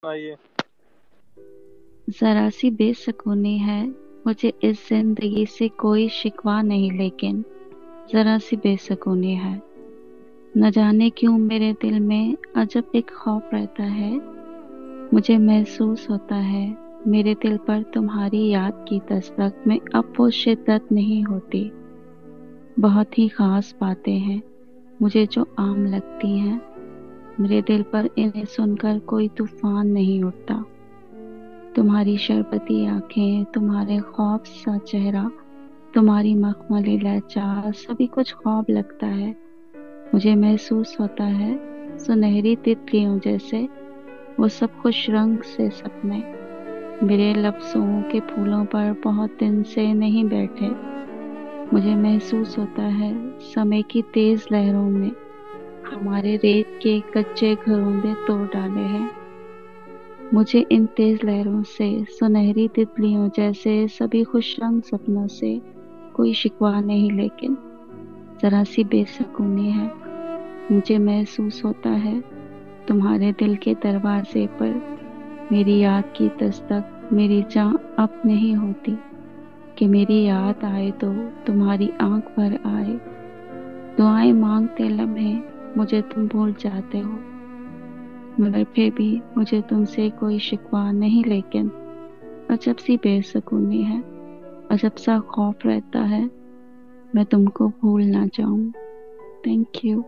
आइए। जरा सी बेसुकूनी है मुझे इस जिंदगी से, कोई शिकवा नहीं, लेकिन जरा सी बेसुकूनी है। न जाने क्यों मेरे दिल में अजब एक खौफ रहता है। मुझे महसूस होता है मेरे दिल पर तुम्हारी याद की दस्तक में अब वो शिद्दत नहीं होती। बहुत ही खास बातें हैं मुझे जो आम लगती हैं, मेरे दिल पर इन्हें सुनकर कोई तूफान नहीं उठता। तुम्हारी शरबती आंखें, तुम्हारे खौफ सा चेहरा, तुम्हारी मखमली लहजा, सभी कुछ ख्वाब लगता है। मुझे महसूस होता है सुनहरी तितलियों जैसे वो सब खुश रंग से सपने मेरे लफ्जों के फूलों पर बहुत दिन से नहीं बैठे। मुझे महसूस होता है समय की तेज लहरों में हमारे रेत के कच्चे घरों ने तोड़ डाले हैं। मुझे इन तेज लहरों से, सुनहरी तितलियों जैसे सभी खुश रंग सपनों से कोई शिकवा नहीं, लेकिन जरा सी बेसुकूनी है। मुझे महसूस होता है तुम्हारे दिल के दरवाजे पर मेरी याद की दस्तक, मेरी जान अब नहीं होती कि मेरी याद आए तो तुम्हारी आंख भर आए। दुआएं मांगते लम्हे मुझे तुम भूल जाते हो, मगर फिर भी मुझे तुमसे कोई शिकवा नहीं, लेकिन अजब सी बेसुकूनी है। अजब सा खौफ रहता है मैं तुमको भूल ना जाऊं। Thank you.